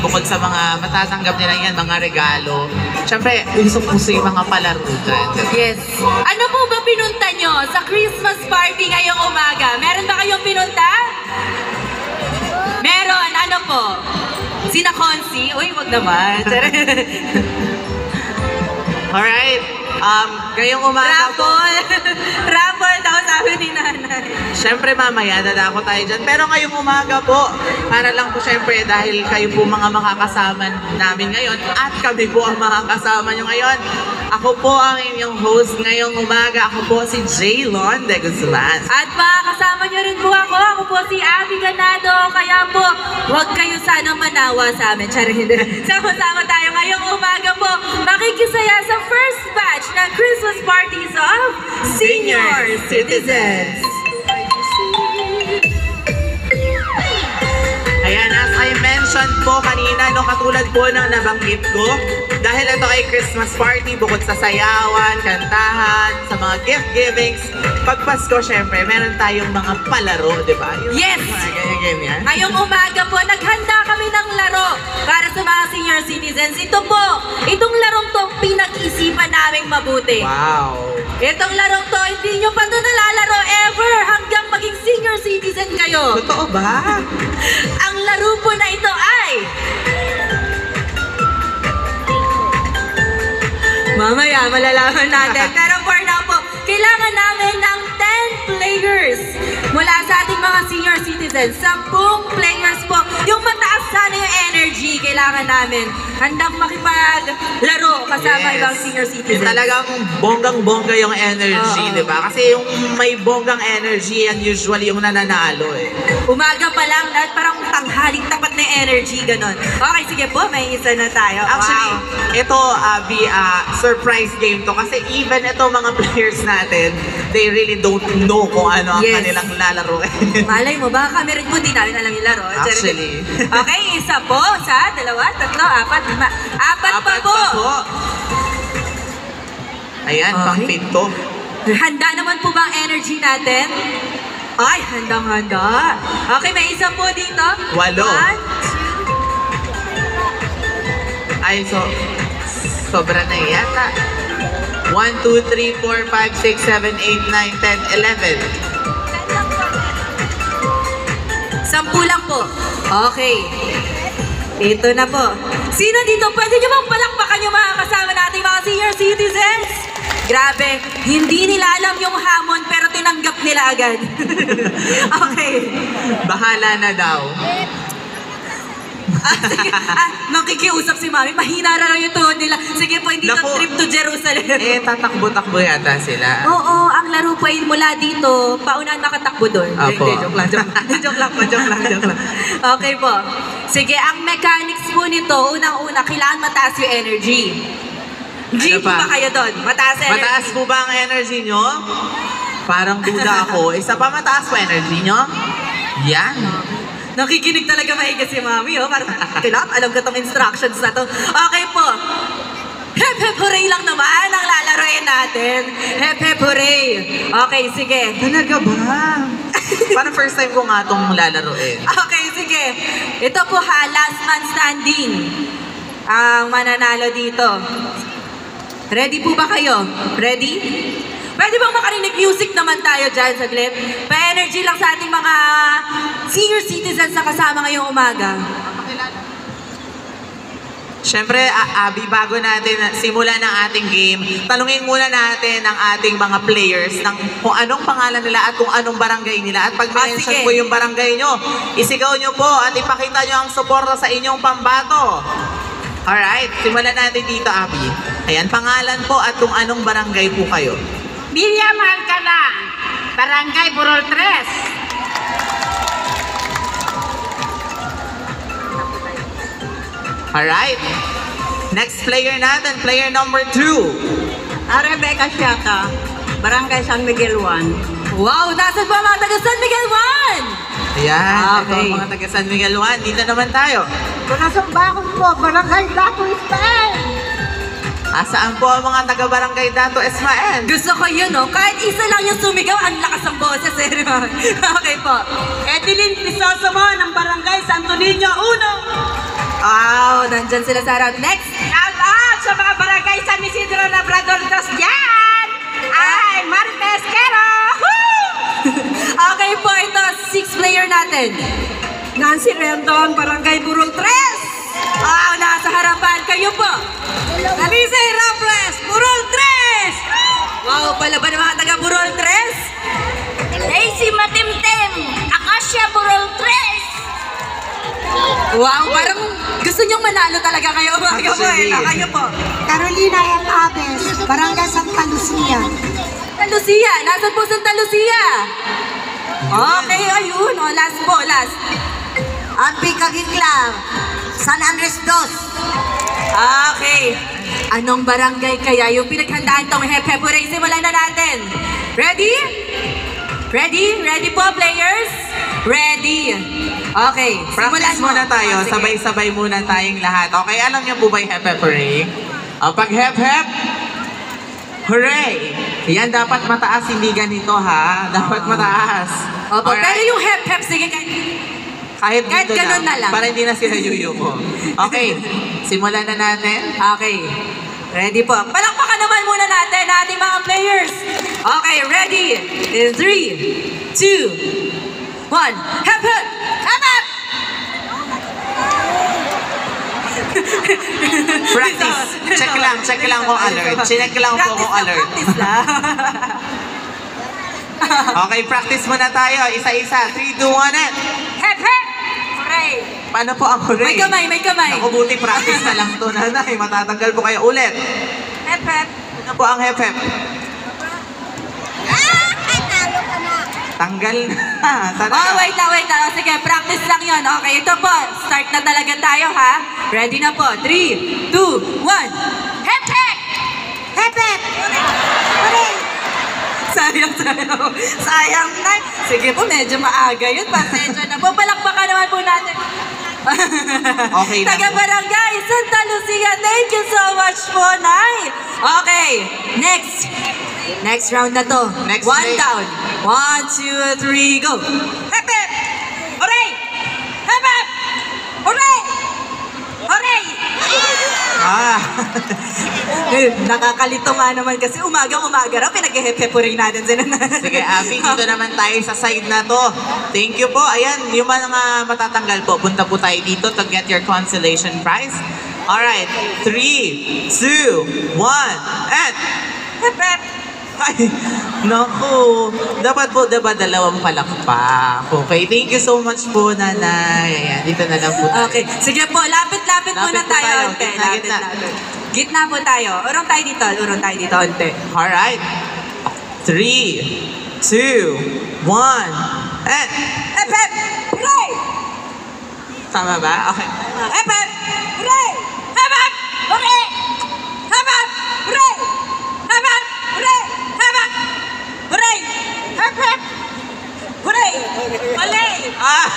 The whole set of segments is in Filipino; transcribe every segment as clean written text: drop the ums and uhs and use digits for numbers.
bukod sa mga matatanggap nila yan, mga regalo, syempre, gusto yung mga palaro dyan. Yes. Ano po ba pinunta nyo sa Christmas party ngayong umaga? Meron ba kayong pinunta? Meron. Ano po? Sina Concy? Uy, wag naman. Alright. Ngayong umaga po. Raffle daw sabi ni nanay. Syempre mamaya, dadako tayo dyan. Pero ngayong umaga po, para lang po syempre dahil kayo po mga makakasama namin ngayon at kami po ang makakasama nyo ngayon. Ako po ang inyong host ngayong umaga. Ako po si Jaylon de Guzman. At makakasama nyo rin po ako. Ako po si Abby Ganado. Kaya po, huwag kayo sana manawa sa amin. Charin. Sama-sama tayo ngayong umaga po. Makikisaya sa first batch ng Christmas parties of Senior Citizens. Ayan, as I mentioned po kanina, no, katulad po ng nabanggit ko, dahil ito ay Christmas party, bukod sa sayawan, kantahan, sa mga gift givings, pag Pasko, syempre, meron tayong mga palaro, di ba? Yes! Mga ganyan-ganyan. Ngayong umaga po, naghanda kami ng laro para sa mga senior citizens. Ito po, itong larong to, pinag-isipan naming mabuti. Wow! Itong larong to, hindi nyo pa ito nalalaro ever hanggang maging senior citizen kayo. Totoo ba? Ang laro po na ito ay... Mamaya, malalaman natin. Pero for now po, kailangan namin ng 10 players mula sa ating mga senior citizens. 10 players po. Yung mataas sana yung energy, kailangan namin. Handang makipaglaro kasama Yes. ibang senior Yung citizens. talagang bonggang-bongga yung energy, Oo. di ba? Kasi yung may bonggang energy, yan usually yung nananalo eh. Umaga pa lang, lahat parang tanghaling tapat na energy, ganon. Okay, sige po, may isa na tayo. Actually, Wow. ito, Abby, surprise game to. Kasi even ito mga players natin, they really don't know kung ano ang Yes. kanilang lalaro. Malay mo, baka kami rin po di namin alam yung laro. Actually. Okay, isa po, sa dalawa, tatlo, apat, lima. Apat pa po. Ayan, Okay. pang pinto. Handa naman po ba ang energy natin? Ay, handang-handa. Okay, may isa po dito. 8. 1, Ay, sobra na yata. 1, 2, 3, 4, 5, 6, 7, 8, 9, 10, 11. 10 lang po. Okay. Ito na po. Sino dito? Pwede nyo bang palakpakan yung mga kasama nating mga senior citizens? Grabe, hindi nila alam yung hamon pero tinanggap nila agad. Okay. Bahala na daw. Sige, nakikiusap si Mami. Mahina na lang yung tuhod nila. Sige po, hindi to Naku. trip to Jerusalem. Tatakbo-takbo yata sila. Oo, ang laro po ay mula dito, paunahan makatakbo doon. Apo. Hindi, joke lang. Joke lang. Okay po. Sige, ang mechanics po nito, unang-una, kailangan mataas yung energy. G Ano po pa? ba kayo doon? Mataas energy. Mataas po ba ang energy nyo? Parang duda ako. Isa pa mataas po energy nyo? Yan. Nakikinig talaga mahiga si Mami, oh. Parang, kailangan alam ko tong instructions na to. Okay po. Hep hep hooray lang naman ang lalaroin natin. Hep hep hooray. Okay, sige. Talaga ba? Parang first time ko nga itong lalaroin. Okay, sige. Ito po ha, last man standing. Ang mananalo dito. Ready po ba kayo? Ready? Pwede bang makarinig music naman tayo dyan saglit? Pa-energy lang sa ating mga senior citizens na kasama ngayong umaga. Siyempre, Abby, bago natin simulan ng ating game, tanungin muna natin ang ating mga players ng kung anong pangalan nila at kung anong barangay nila. At pag mention sige. po yung barangay nyo, isigaw nyo po at ipakita nyo ang suporta sa inyong pambato. Alright, simulan natin dito, Abby. Ayan, pangalan po at kung anong barangay po kayo. Miriam Alcala, Barangay Burol 3. Alright. Next player natin, player number 2. Rebecca Siaka, Barangay San Miguel 1. Wow, nasan po ang mga taga San Miguel 1? Ayan, ito Okay. ang mga taga San Miguel 1. Dito naman tayo. Kunasang bakon po, Barangay Dato Ismael. Saan po ang mga taga-barangay Dato Ismael? Gusto ko yun, no? Kahit isa lang yung sumigaw, ang lakas ng boses, eh. Okay po. Edeline Pisoso mo ng Barangay Santo Niño 1. nandyan sila sa harap. Next! Shout out sa mga barangay San Isidro Labrador dos dyan! Ay, Marites Quero! Okay po, ito, 6 player natin. Nancy Rendon, Barangay Burol 3! Nasa harapan, kayo po. Nalise Ramples, Burol 3! Wow, palaban ng mga taga Burol 3. Daisy Matimtim, Acacia Burol 3! Wow, parang gusto niyong manalo talaga kayo. Umaga po, Actually. kayo po. Carolina M. Aves, Barangay Santa Lucia. Santa Lucia, nasan po Santa Lucia? Okay, ayun. O, last po, last. Ampi Kaginglang, San Andres Dos. Okay. Anong barangay kaya yung pinaghandaan tong Hep Hep Hooray? Simulan na natin. Ready? Ready? Ready po, players? Ready. Okay, simulan Practice mo. muna tayo, Sige. sabay-sabay muna tayong lahat. Okay, alam niyo po ba yung Hep Hep Hooray? Pag Hep Hep Hooray! Yan, dapat mataas, hindi ganito ha. Dapat mataas. Opo, Alright? pero yung Hep Hep, sige, Kahit kahit dito ganun na lang. Para hindi na sila yuyuko. Okay, simulan na natin. Okay. Ready po. Palakpakan naman muna natin ang ating mga players. Okay, ready? In 3, 2, 1. Hep hep! Hep hep! Practice. Check lang kung alert. Check lang po kung alert. Practice lang. Okay, practice muna tayo. Isa-isa. 3, 2, 1, and... Hep hep! Hooray! Paano po ang hooray? May kamay, may kamay. Naku, buti practice na lang to, nanay. Matatanggal po kayo ulit. Hep hep! Ano po ang hep hep? Ay, talo ka na. Tanggal na. Sana. Oh, wait lang. Oh, sige, practice lang yon. Okay, ito po. Start na talaga tayo, ha? Ready na po. 3, 2, 1. Hep hep! Hep hep! Hooray! Sayang. Sayang na. Sige po, medyo maaga yun. Pasensya na po. Palakpakan naman po natin. Okay lang. Taga Barangay Santa Lucia, thank you so much po, Nay. Okay, next round na to. Next One play. down. 1, 2, 3, go. Hep hep! Hooray! Hep hep! Hooray! Hooray! Nakakalito nga naman kasi umaga-umaga raw pinag-hep-hepurin natin sila. Sige, Abby, dito naman tayo sa side na to. Thank you po. Ayan, yung mga matatanggal po, punta po tayo dito to get your consolation prize. Alright, 3, 2, 1, and... Hep hep! Ay, naku. Dapat po, diba, dalawang palakpak. Okay, thank you so much po, nanay. Ayan, dito na lang po tayo. Okay, sige po, lapit-lapit muna Lapit po tayo. tayo. Onte. Gitna. Gitna po tayo. Urong tayo dito, onte. Alright. 3, 2, 1, and... Hep hep! Hooray! Tama ba? Okay. Hep hep! Hooray! Hep hep! Hooray! Hep hep! Hooray! Hep hep! Hooray! Hep hep! Hooray! Hep hep! Hooray! Hooray! Ah!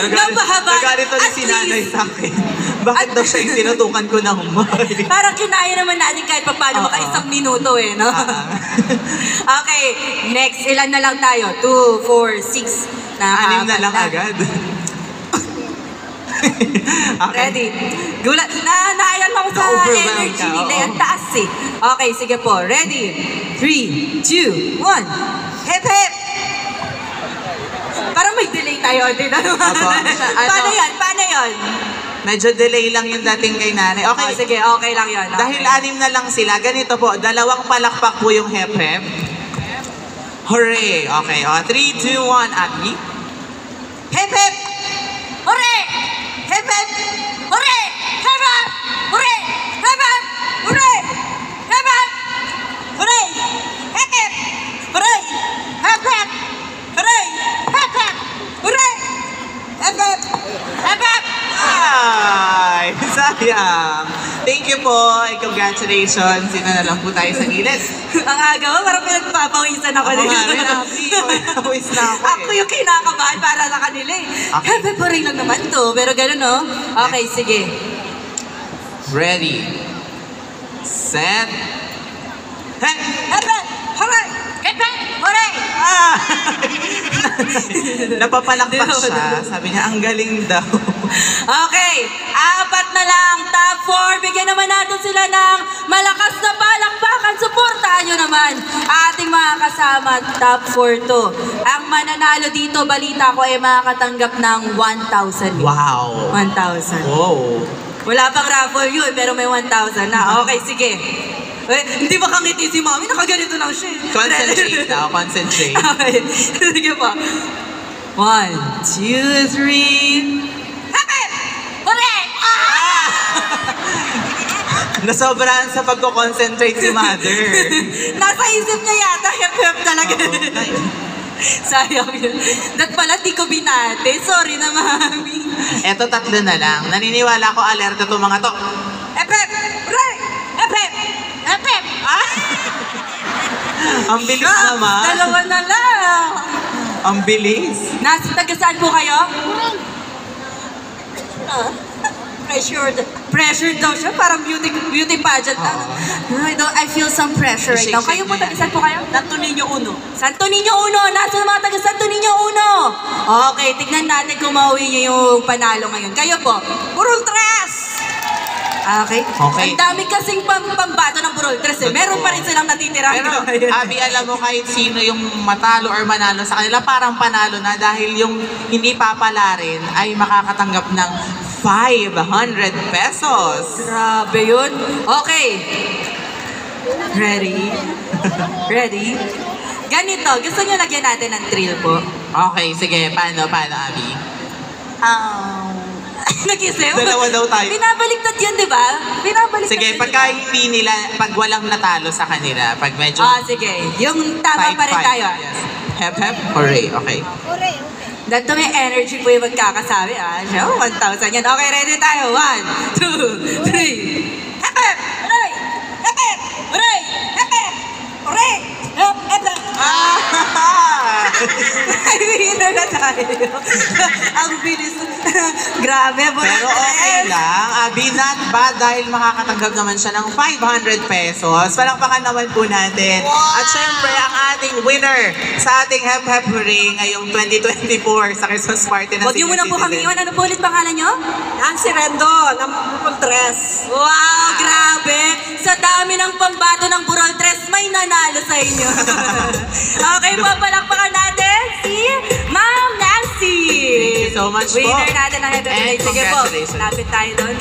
Napahaba. Nagalit ulit At si nanay least, sa akin. Bakit daw siya yung tinutukan ko ng may? parang kinaya naman natin kahit pa paano Oo. maka isang minuto no? Ah. Okay, next, ilan na lang tayo? 2, 4, 6. Anim na lang agad. Okay. Ready? Gulat. Naayan ako sa Na-overwhelmed energy ka, nila. oo. Ang taas eh. Okay, sige po. Ready? 3, 2, 1. Hep hep! Parang may delay tayo. Paano yan? Paano yan? Medyo delay lang yung dating kay nanay. Okay, Oh, sige, okay lang yun. Okay. dahil anim na lang sila, ganito po, dalawang palakpak po yung hep hep. Hooray! Okay, 3, 2, 1, Abby. Hep hep! Hooray! Hep hep! Hooray! Hep hep! Hooray! Hep hep! Hooray! Hep hep! Hooray! Hep hep! Hooray! Hep hep! Hooray! Hep hep! Hooray! Hep hep! Hep hep! Ay, sayang. Thank you po. Congratulations. Sino na lang po tayo sa gilid. Ang aga mo, parang pinagpapawisan ako. Ako nga rin, Abby. Pawis na ako eh. Ako yung kinakabahan para sa kanila eh. Okay. Hep hep hooray lang naman to. Pero gano'n no? Okay, sige. Ready. Set. Hey! Hep hep! Hooray! Hep hep! Hooray! Ah! Napapalakpak siya. Sabi niya, ang galing daw. Okay, apat na lang. Top 4. Bigyan naman natin sila ng malakas na palakpakan. Suportahan nyo naman ating mga kasama. Top 4 to. Ang mananalo dito, balita ko, ay makakatanggap ng 1,000. Wow. 1,000. Wow. Wala pang raffle yun, pero may 1,000 na. Okay, sige. Eh, hindi ba kangiti si Mami? Nakaganito lang siya. Concentrate daw, concentrate. Okay, sige po. 1, 2, 3. Hapit! Hooray! Nasobrahan sa pagko-concentrate si Mother. Nasa isip niya yata, hep-hep talaga. Sayang yun. Dat pala, di ko binate. Sorry na, Mami. Eto, 3 na lang. Naniniwala ko, alerto to mga to. Hep-hep! Hooray! Hep-hep! Hep-hep! Ang bilis naman. Dalawa na lang. Ang bilis. Nasa taga-saan po kayo? Pressured. Pressured daw siya. Parang beauty pageant. I feel some pressure right now. Kayo po, taga-saan po kayo? Santo Niño Uno. Santo Niño Uno. Nasa mga taga-Santo Niño Uno. Okay, tignan natin kung mauwi niyo yung panalo ngayon. Kayo po, Burol Tres. Okay. Okay. Ang dami kasing pambato ng Burol Tres eh. Meron pa rin silang natitira. Pero, Abby, alam mo kahit sino yung matalo or manalo sa kanila, parang panalo na dahil yung hindi papala rin ay makakatanggap ng 500 pesos. Grabe yun. Okay. Ready? Ready? Ganito, gusto nyo lagyan natin ng thrill po? Okay, sige. Paano, Abby? Nag-isip? Dalawa daw tayo. Binabaliktad yun, di ba? Binabaliktad Sige, yun, pagka di ba? hindi nila, pag walang natalo sa kanila, pag medyo... Sige. Yung tama pa rin 5-5, tayo. yes. Hep, hep, hooray. Okay. Dito may energy po yung magkakasabi. Siya, 1,000 yan. Okay, ready tayo. 1, 2, 3. Hep, hep! Hooray! Hep, hep! Hooray! Hep, hep! Hooray! Hep, hep! Ay, winner na tayo. Ang bilis. Grabe po. Pero okay lang. Abby, not bad dahil makakatanggap naman siya ng 500 pesos. Palakpakan naman po natin. At syempre, ang ating winner sa ating Hep Hep Hooray ngayong 2024 sa Christmas party ng Huwag niyo muna po kami iwan. Ano po ulit pangalan niyo? Ang si Rendo ng Burol Tres. Wow, grabe! Sa dami ng pambato ng Burol Tres, may nanalo sa inyo. Okay po, palakpakan natin si Ma'am Nancy. Thank you so much po. Winner natin ng Happy And Birthday. Sige po, congratulations. lapit tayo doon.